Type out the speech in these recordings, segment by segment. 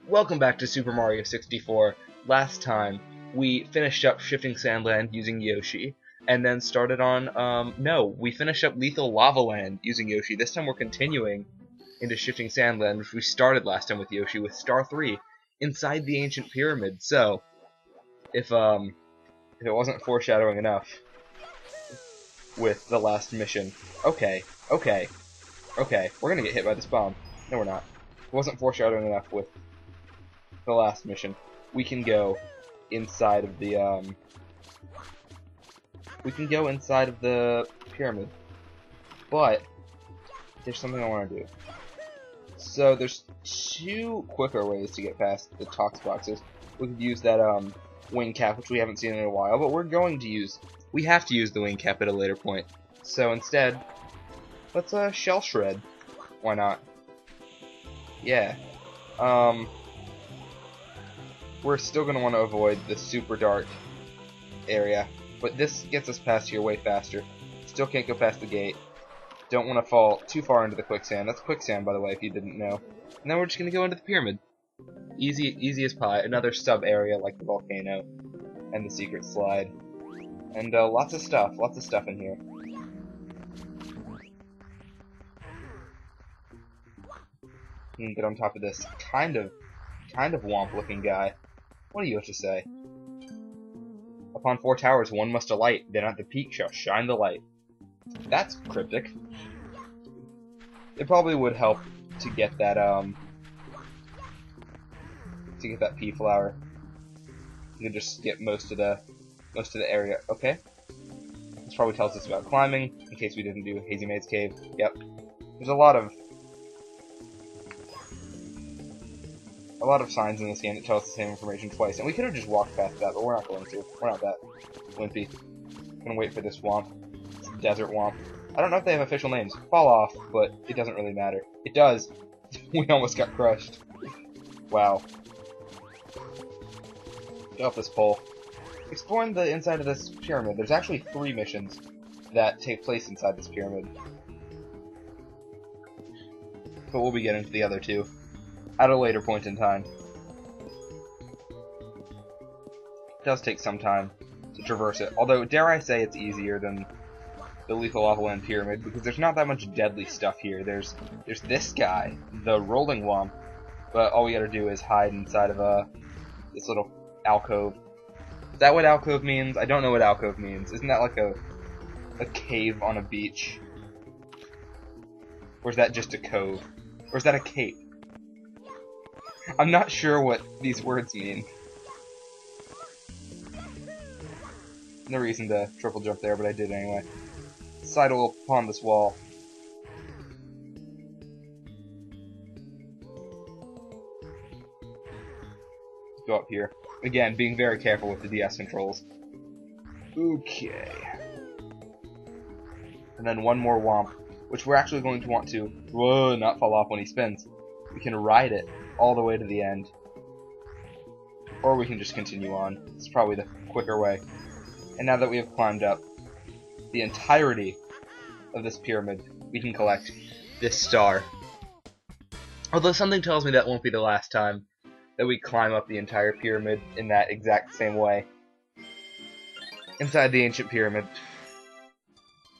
Welcome back to Super Mario 64. Last time, we finished up Shifting Sandland using Yoshi, and then started on, we finished up Lethal Lava Land using Yoshi. This time we're continuing into Shifting Sandland, which we started last time with Yoshi, with Star 3, inside the Ancient Pyramid. So, if it wasn't foreshadowing enough with the last mission. Okay, we're gonna get hit by this bomb. No, we're not. It wasn't foreshadowing enough with the last mission. We can go inside of the pyramid. But there's something I want to do. So there's two quicker ways to get past the tox boxes. We could use that wing cap, which we haven't seen in a while, but we have to use the wing cap at a later point. So instead, let's shell shred. Why not? Yeah. We're still going to want to avoid the super dark area, but this gets us past here way faster. Still can't go past the gate. Don't want to fall too far into the quicksand. That's quicksand, by the way, if you didn't know. And then we're just going to go into the pyramid. Easy as pie. Another sub area like the volcano and the secret slide. And lots of stuff in here. You can get on top of this kind of womp looking guy. What do you have to say? Upon 4 towers, one must alight, then at the peak shall shine the light. That's cryptic. It probably would help to get that pea flower. You can just skip most of the area. Okay. This probably tells us about climbing, in case we didn't do Hazy Maze Cave. Yep. There's a lot of signs in this game that tell us the same information twice, and we could have just walked past that, but we're not going to. We're not that wimpy. I'm gonna wait for this Whomp. It's a desert Whomp. I don't know if they have official names. Fall off, but it doesn't really matter. It does. We almost got crushed. Wow. Get off this pole. Exploring the inside of this pyramid. There's actually 3 missions that take place inside this pyramid. But we'll be getting to the other 2 at a later point in time. It does take some time to traverse it, although dare I say it's easier than the Lethal Lava Land Pyramid, because there's not that much deadly stuff here. There's this guy, the Rolling Whomp, but all we gotta do is hide inside of this little alcove. Is that what alcove means? I don't know what alcove means. Isn't that like a cave on a beach? Or is that just a cove? Or is that a cape? I'm not sure what these words mean. No reason to triple jump there, but I did anyway. Sidle upon this wall. Go up here. Again, being very careful with the DS controls. Okay. And then one more Whomp, which we're actually going to want to, not fall off when he spins. We can ride it all the way to the end. Or we can just continue on. It's probably the quicker way. And now that we have climbed up the entirety of this pyramid, we can collect this star. Although something tells me that won't be the last time that we climb up the entire pyramid in that exact same way. Inside the ancient pyramid.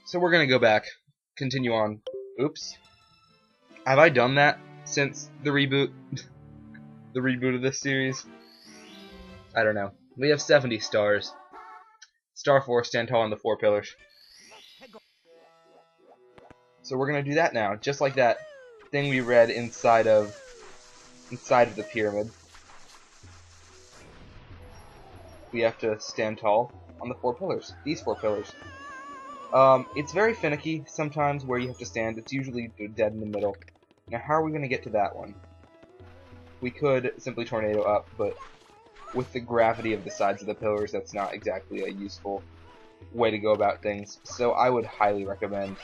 So we're gonna go back, continue on. Oops. Have I done that since the reboot? The reboot of this series? I don't know. We have 70 stars. Star 4, stand tall on the 4 pillars. So we're gonna do that now, just like that thing we read inside of the pyramid. We have to stand tall on the 4 pillars. These 4 pillars. It's very finicky sometimes where you have to stand. It's usually dead in the middle. Now how are we gonna get to that one? We could simply tornado up, but with the gravity of the sides of the pillars, that's not exactly a useful way to go about things. So I would highly recommend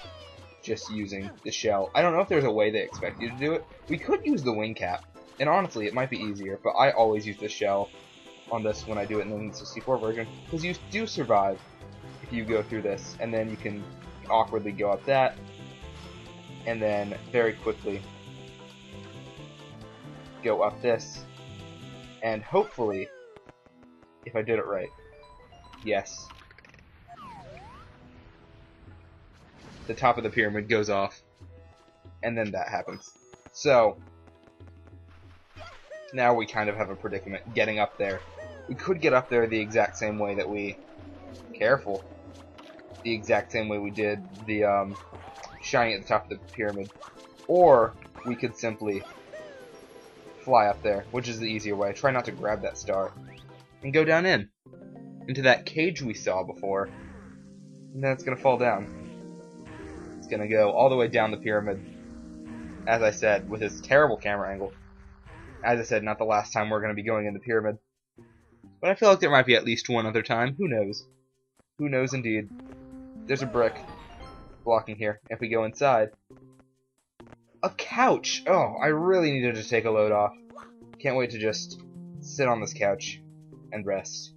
just using the shell. I don't know if there's a way they expect you to do it. We could use the wing cap, and honestly, it might be easier, but I always use the shell on this when I do it in the 64 version, because you do survive if you go through this, and then you can awkwardly go up that, and then very quickly go up this, And hopefully, if I did it right, yes, the top of the pyramid goes off, and then that happens. So, now we kind of have a predicament getting up there. We could get up there the exact same way that we... Careful. The exact same way we did the shining at the top of the pyramid. Or we could simply fly up there, which is the easier way. Try not to grab that star. And go down into that cage we saw before. And then it's going to fall down. It's going to go all the way down the pyramid. As I said, with this terrible camera angle. As I said, not the last time we're going to be going in the pyramid. But I feel like there might be at least one other time. Who knows? Who knows indeed. There's a brick blocking here. If we go inside... A couch! Oh, I really needed to take a load off. Can't wait to just sit on this couch and rest.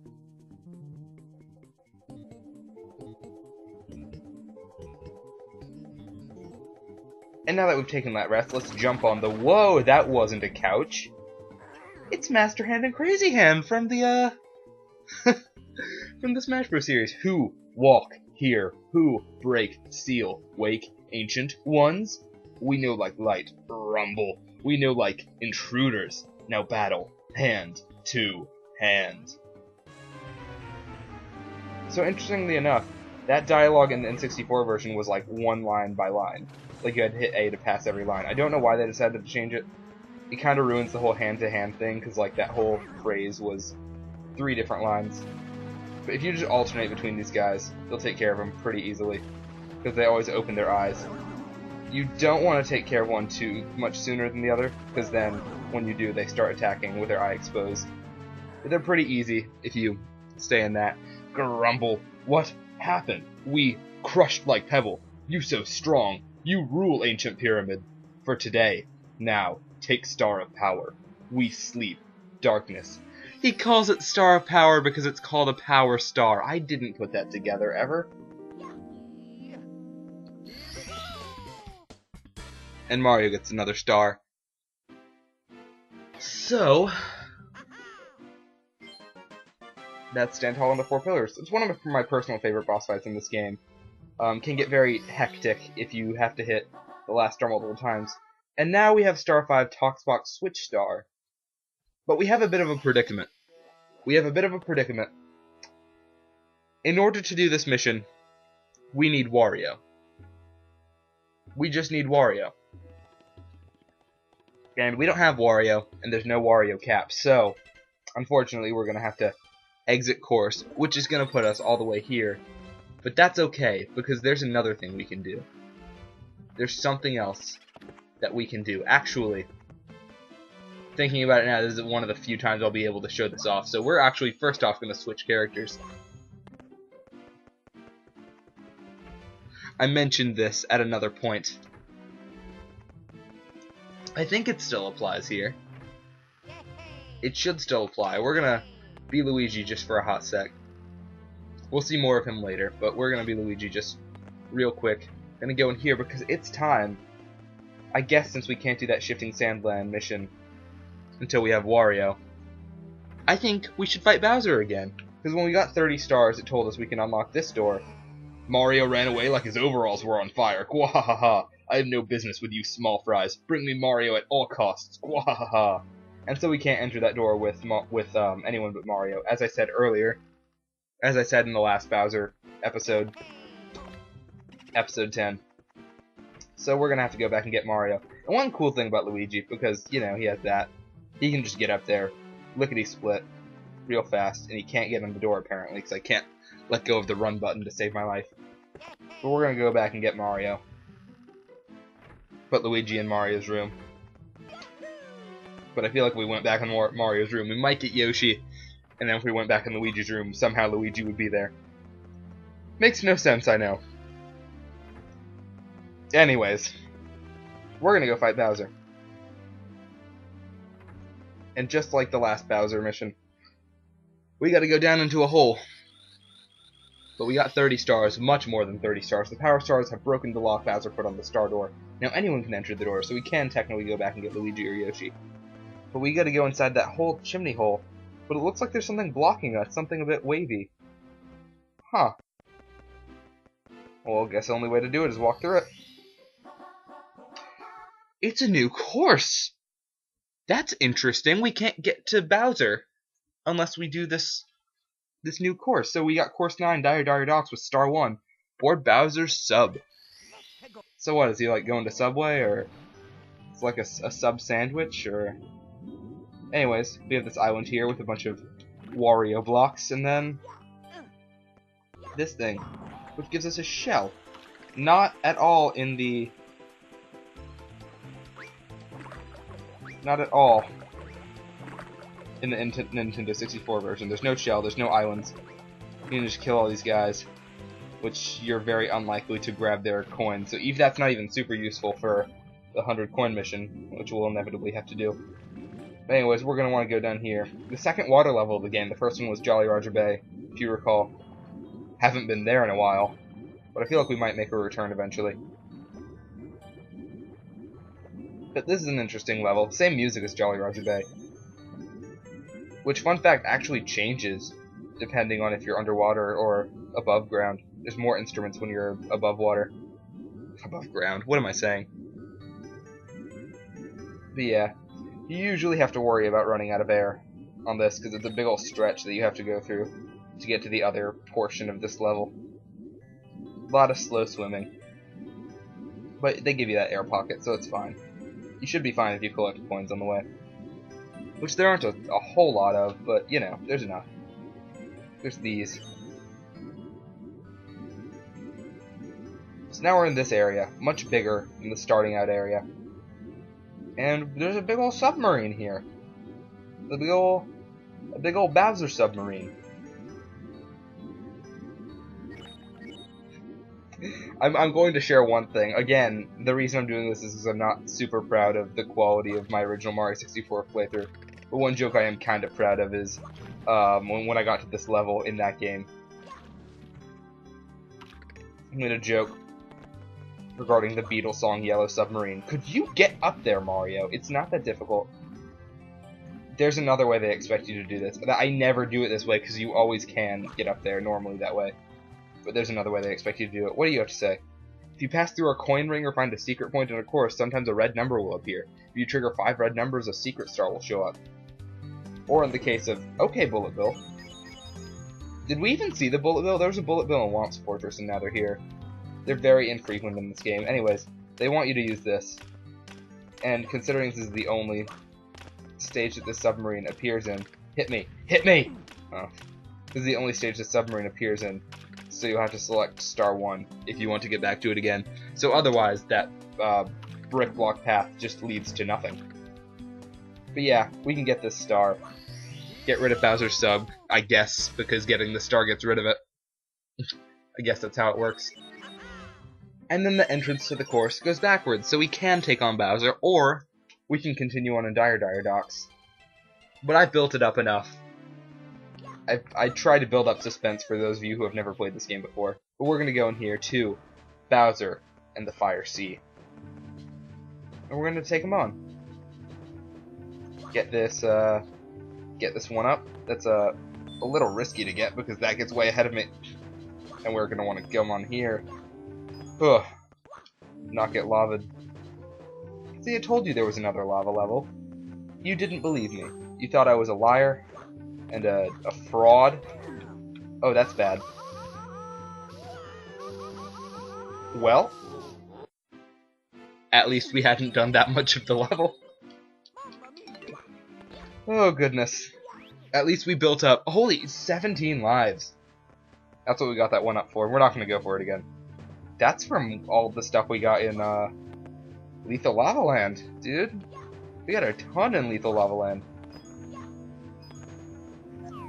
And now that we've taken that rest, let's jump on the... Whoa, that wasn't a couch. It's Master Hand and Crazy Hand from the, from the Smash Bros. Series. Who walk here? Who break seal? Wake ancient ones? We know like light, rumble. We know like intruders. Now battle, hand to hand. So interestingly enough, that dialogue in the N64 version was like one line by line. Like you had to hit A to pass every line. I don't know why they decided to change it. It kind of ruins the whole hand-to-hand thing, because like that whole phrase was 3 different lines. But if you just alternate between these guys, they'll take care of them pretty easily, because they always open their eyes. You don't want to take care of one too much sooner than the other, because then when you do, they start attacking with their eye exposed. But they're pretty easy if you stay in that. Grumble. What happened? We crushed like pebble. You so strong. You rule, ancient pyramid. For today. Now, take Star of Power. We sleep. Darkness. He calls it Star of Power because it's called a power star. I didn't put that together, ever. And Mario gets another star. So... that's Stand Tall on the 4 Pillars. It's one of my personal favorite boss fights in this game. Can get very hectic if you have to hit the last star multiple times. And now we have Star 5 Toxbox Switch Star. But we have a bit of a predicament. In order to do this mission, we need Wario. We just need Wario. And we don't have Wario, and there's no Wario cap, so unfortunately we're going to have to exit course, which is going to put us all the way here. But that's okay, because there's another thing we can do. There's something else that we can do. Actually, thinking about it now, this is one of the few times I'll be able to show this off. So we're actually, first off, going to switch characters. I mentioned this at another point. I think it still applies here. It should still apply. We're going to be Luigi just for a hot sec. We'll see more of him later, but we're going to be Luigi just real quick. Going to go in here because it's time. I guess since we can't do that Shifting Sandland mission until we have Wario, I think we should fight Bowser again. Because when we got 30 stars, it told us we can unlock this door. Mario ran away like his overalls were on fire. Gwahaha! I have no business with you small fries. Bring me Mario at all costs. Gwahaha! And so we can't enter that door with anyone but Mario. As I said earlier, as I said in the last Bowser episode, episode 10. So we're gonna have to go back and get Mario. And one cool thing about Luigi, because you know he has that, he can just get up there, lickety split, real fast, and he can't get in the door apparently, because I can't let go of the run button to save my life. But we're gonna go back and get Mario. Put Luigi in Mario's room. But I feel like if we went back in Mario's room, we might get Yoshi, and then if we went back in Luigi's room, somehow Luigi would be there. Makes no sense, I know. Anyways, we're gonna go fight Bowser. And just like the last Bowser mission, we gotta go down into a hole. But we got 30 stars, much more than 30 stars. The power stars have broken the lock Bowser put on the star door. Now anyone can enter the door, so we can technically go back and get Luigi or Yoshi. But we gotta go inside that whole chimney hole. But it looks like there's something blocking us, something a bit wavy. Huh. Well, I guess the only way to do it is walk through it. It's a new course! That's interesting. We can't get to Bowser unless we do this new course. So we got course 9, Dire Dire Docks with star 1. Board Bowser's sub. So what, is he like going to Subway, or it's like a sub sandwich, or... Anyways, we have this island here with a bunch of Wario blocks, and then this thing, which gives us a shell. Not at all in the... Not at all in the Nintendo 64 version. There's no shell, there's no islands. You can just kill all these guys, which you're very unlikely to grab their coins. So that's not even super useful for the 100 coin mission, which we'll inevitably have to do. But anyways, we're going to want to go down here. The second water level of the game, the first one was Jolly Roger Bay, if you recall. Haven't been there in a while, but I feel like we might make a return eventually. But this is an interesting level. Same music as Jolly Roger Bay. Which, fun fact, actually changes depending on if you're underwater or above ground. There's more instruments when you're above water. Above ground, what am I saying? But yeah, you usually have to worry about running out of air on this, because it's a big old stretch that you have to go through to get to the other portion of this level. A lot of slow swimming. But they give you that air pocket, so it's fine. You should be fine if you collect coins on the way. Which there aren't a whole lot of, but, you know, there's enough. There's these. So now we're in this area, much bigger than the starting out area. And there's a big old submarine here. A big old Bowser submarine. I'm going to share one thing. Again, the reason I'm doing this is because I'm not super proud of the quality of my original Mario 64 playthrough. But one joke I am kind of proud of is when I got to this level in that game. I made a joke regarding the Beatles song Yellow Submarine. Could you get up there, Mario? It's not that difficult. There's another way they expect you to do this. I never do it this way because you always can get up there normally that way. But there's another way they expect you to do it. What do you have to say? If you pass through a coin ring or find a secret point in a course, sometimes a red number will appear. If you trigger 5 red numbers, a secret star will show up. Or in the case of, okay, Bullet Bill. Did we even see the Bullet Bill? There was a Bullet Bill in Whomp's Fortress, and now they're here. They're very infrequent in this game. Anyways, they want you to use this. And considering this is the only stage that the submarine appears in, hit me! Hit me! Oh. This is the only stage the submarine appears in. So you'll have to select star 1 if you want to get back to it again. So otherwise, that brick block path just leads to nothing. But yeah, we can get this star. Get rid of Bowser's sub, I guess, because getting the star gets rid of it. I guess that's how it works. And then the entrance to the course goes backwards, so we can take on Bowser, or we can continue on in Dire Dire Docks. But I built it up enough. I tried to build up suspense for those of you who have never played this game before. But we're going to go in here to Bowser and the Fire Sea. And we're going to take him on. Get this one up. That's a little risky to get because that gets way ahead of me. And we're going to want to go on here. Ugh. Not get lavaed. See, I told you there was another lava level. You didn't believe me. You thought I was a liar and a fraud. Oh, that's bad. Well, at least we hadn't done that much of the level. Oh, goodness. At least we built up, holy, 17 lives. That's what we got that one up for. We're not going to go for it again. That's from all the stuff we got in Lethal Lava Land, dude. We got a ton in Lethal Lava Land.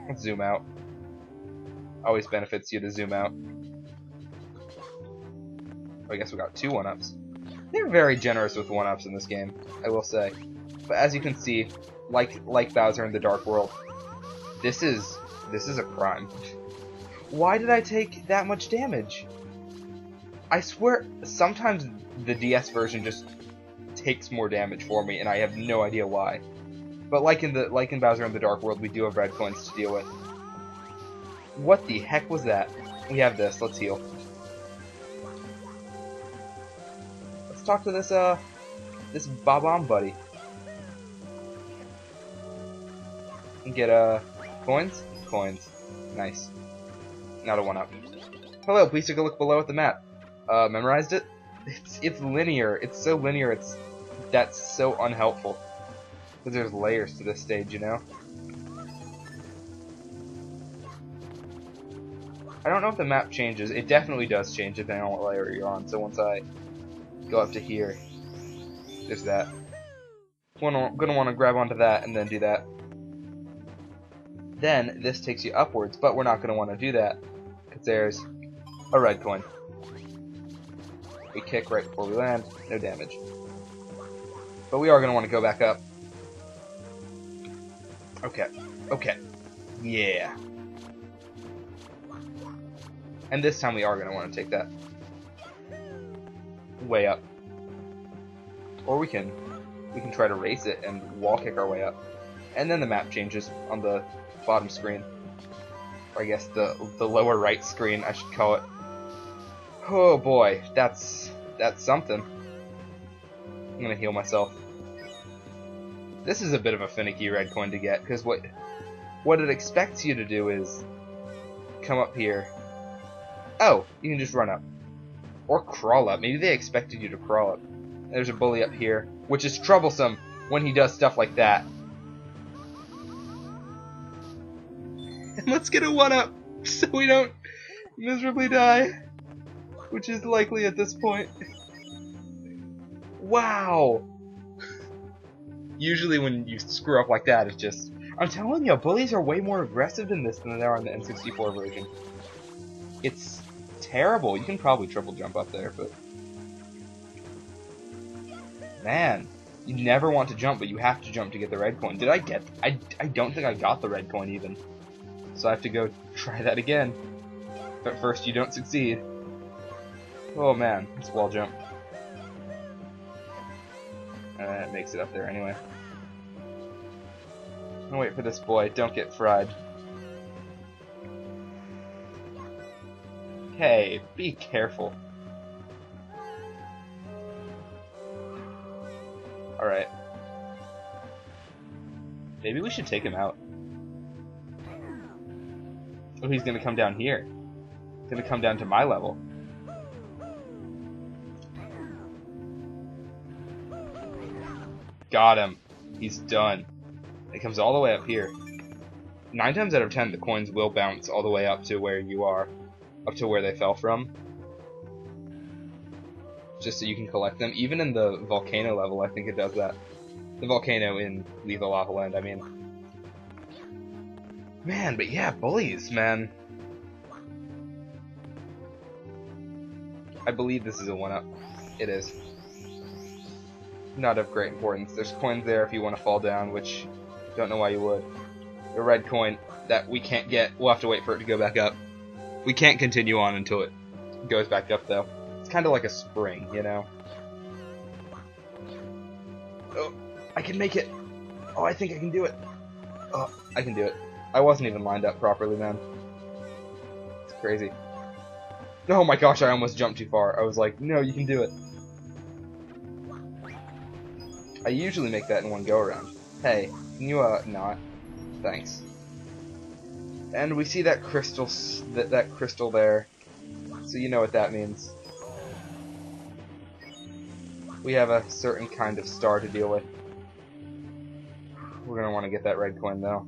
Let's zoom out. Always benefits you to zoom out. I guess we got 2 1-ups. They're very generous with 1-ups in this game, I will say. But as you can see, like Bowser in the Dark World, this is a crime. Why did I take that much damage? I swear, sometimes the DS version just takes more damage for me, and I have no idea why. But like in Bowser in the Dark World, we do have red coins to deal with. What the heck was that? We have this. Let's heal. Let's talk to this this Bob-omb buddy. And get coins? Coins. Nice. Not a 1-up. Hello, please take a look below at the map. Memorized it? It's linear. It's so linear. That's so unhelpful. Because there's layers to this stage, you know? I don't know if the map changes. It definitely does change depending on what layer you're on. So once I go up to here, there's that. Gonna want to grab onto that and then do that. Then this takes you upwards, but we're not gonna want to do that because there's a red coin. We kick right before we land, no damage. But we are gonna want to go back up. Okay, okay, yeah. And this time we are gonna want to take that way up, or we can try to race it and wall kick our way up, and then the map changes on the bottom screen, or I guess the lower right screen I should call it. Oh boy, that's something. I'm gonna heal myself. This is a bit of a finicky red coin to get, because what it expects you to do is come up here. Oh, you can just run up. Or crawl up. Maybe they expected you to crawl up. There's a bully up here, which is troublesome when he does stuff like that. And let's get a 1-up so we don't miserably die, which is likely at this point. Wow! Usually when you screw up like that, it's just... I'm telling you, bullies are way more aggressive in this than they are in the N64 version. It's terrible. You can probably triple jump up there, but... Man, you never want to jump, but you have to jump to get the red coin. Did I get... I don't think I got the red coin even. So I have to go try that again. But first you don't succeed. Oh man, it's wall jump. It makes it up there anyway. I'll wait for this boy. Don't get fried. Hey, be careful. Alright. Maybe we should take him out. Oh, he's gonna come down here. He's gonna come down to my level. Got him. He's done. It comes all the way up here. 9 times out of 10, the coins will bounce all the way up to where you are. Up to where they fell from. Just so you can collect them. Even in the volcano level, I think it does that. The volcano in Leave the Lava Land, I mean. Man, but yeah, bullies, man. I believe this is a 1-up. It is. Not of great importance. There's coins there if you want to fall down, which don't know why you would. The red coin that we can't get. We'll have to wait for it to go back up. We can't continue on until it goes back up, though. It's kind of like a spring, you know? Oh, I can make it. Oh, I think I can do it. Oh, I can do it. I wasn't even lined up properly, man. It's crazy. Oh my gosh, I almost jumped too far. I was like, no, you can do it. I usually make that in one go around. Hey, can you, not? Thanks. And we see that crystal, that crystal there. So you know what that means. We have a certain kind of star to deal with. We're gonna want to get that red coin, though.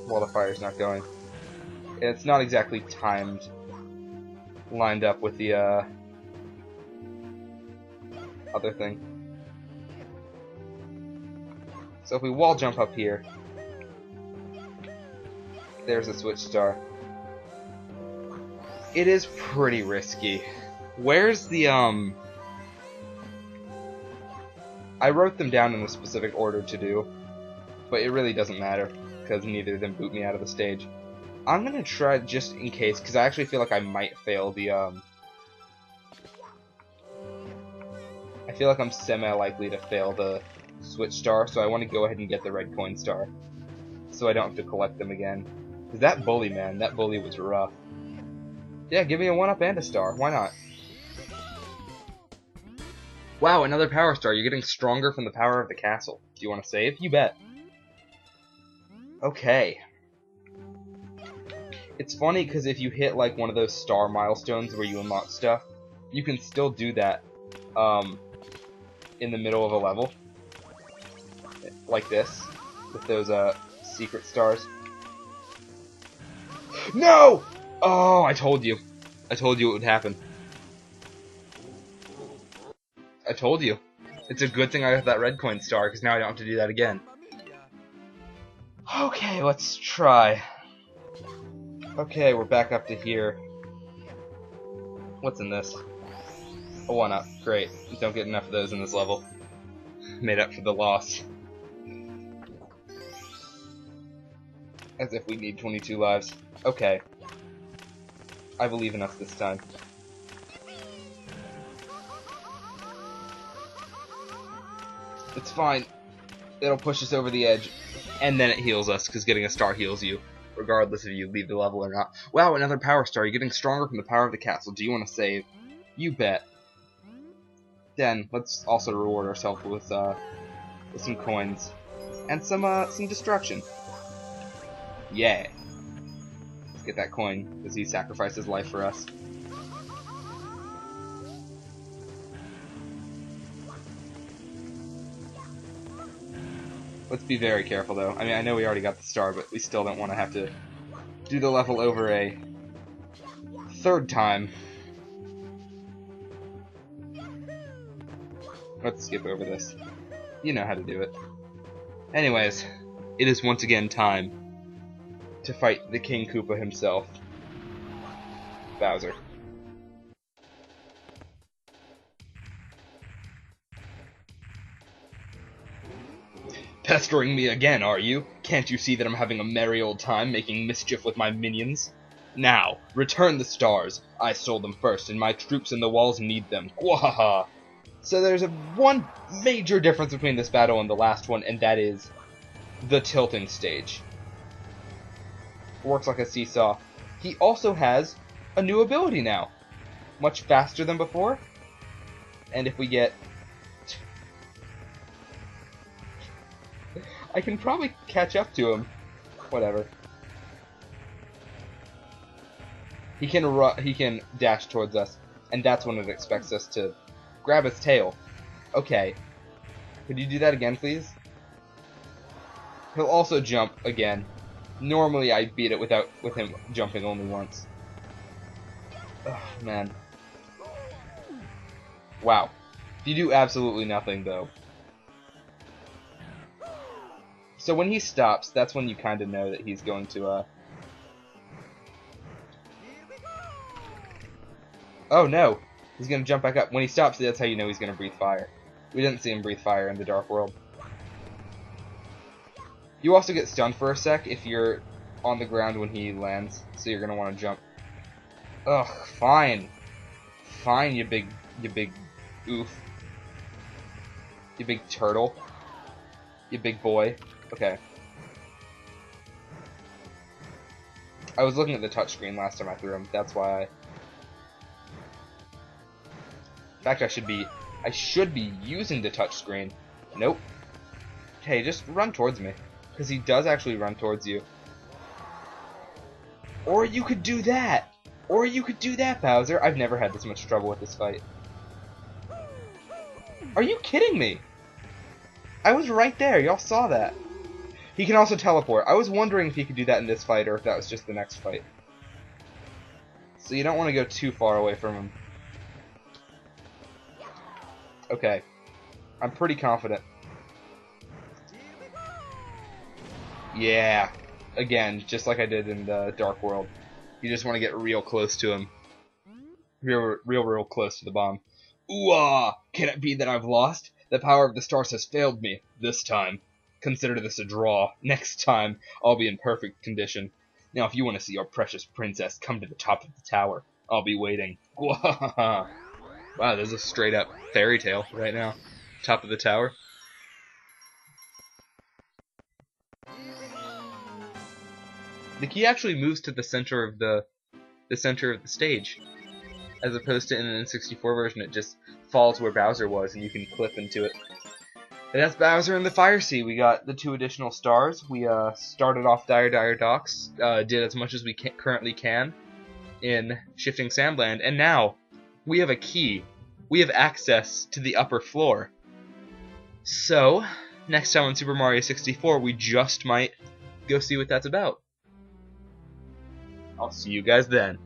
While the fire's not going. It's not exactly timed, lined up with the, other thing. So if we wall jump up here, there's a switch star. It is pretty risky. Where's the, I wrote them down in a specific order to do, but it really doesn't matter, because neither of them boot me out of the stage. I'm gonna try just in case, because I actually feel like I might fail the, I feel like I'm semi-likely to fail the switch star, so I want to go ahead and get the red coin star, so I don't have to collect them again. Cause that bully, man, that bully was rough. Yeah, give me a 1-up and a star. Why not? Wow, another power star. You're getting stronger from the power of the castle. Do you want to save? You bet. Okay. It's funny because if you hit like one of those star milestones where you unlock stuff, you can still do that in the middle of a level. Like this. With those secret stars. No! Oh, I told you. I told you it would happen. I told you. It's a good thing I got that red coin star, because now I don't have to do that again. Okay, let's try. Okay, we're back up to here. What's in this? A 1-up. Great. Don't get enough of those in this level. Made up for the loss. As if we need 22 lives. Okay. I believe in us this time. It's fine. It'll push us over the edge. And then it heals us, because getting a star heals you, regardless if you leave the level or not. Wow, another power star. You're getting stronger from the power of the castle. Do you want to save? You bet. Then, let's also reward ourselves with some coins. And some destruction. Yeah. Let's get that coin, because he sacrificed his life for us. Let's be very careful, though. I mean, I know we already got the star, but we still don't want to have to do the level over a third time. Let's skip over this. You know how to do it. Anyways, it is once again time to fight the King Koopa himself, Bowser. Pestering me again, are you? Can't you see that I'm having a merry old time making mischief with my minions? Now, return the stars. I stole them first, and my troops in the walls need them. Gwahaha! So there's one major difference between this battle and the last one, and that is the tilting stage. Works like a seesaw. He also has a new ability now. Much faster than before. And if we get... I can probably catch up to him. Whatever. He can dash towards us, and that's when it expects us to grab his tail. Okay. Could you do that again, please? He'll also jump again. Normally I beat it with him jumping only once. Oh, man. Wow. You do absolutely nothing, though. So when he stops, that's when you kind of know that he's going to, Oh, no. He's going to jump back up. When he stops, that's how you know he's going to breathe fire. We didn't see him breathe fire in the Dark World. You also get stunned for a sec if you're on the ground when he lands, so you're going to want to jump. Ugh, fine. Fine, you big oof. You big turtle. You big boy. Okay. I was looking at the touchscreen last time I threw him. That's why In fact, I should be using the touchscreen. Nope. Okay, just run towards me. Because he does actually run towards you. Or you could do that! Or you could do that, Bowser! I've never had this much trouble with this fight. Are you kidding me? I was right there, y'all saw that. He can also teleport. I was wondering if he could do that in this fight, or if that was just the next fight. So you don't want to go too far away from him. Okay. I'm pretty confident. Yeah. Again, just like I did in the Dark World. You just want to get real close to him. Real close to the bomb. Ooh-ah! Can it be that I've lost? The power of the stars has failed me. This time. Consider this a draw. Next time, I'll be in perfect condition. Now, if you want to see your precious princess, come to the top of the tower. I'll be waiting. Wow, there's a straight-up fairy tale right now. Top of the tower. The key actually moves to the center of the stage, as opposed to in the N64 version, it just falls where Bowser was, and you can clip into it. And that's Bowser in the Fire Sea. We got the 2 additional stars. We started off Dire Docks, did as much as we currently can in Shifting Sandland, and now we have a key. We have access to the upper floor. So, next time on Super Mario 64, we just might go see what that's about. I'll see you guys then.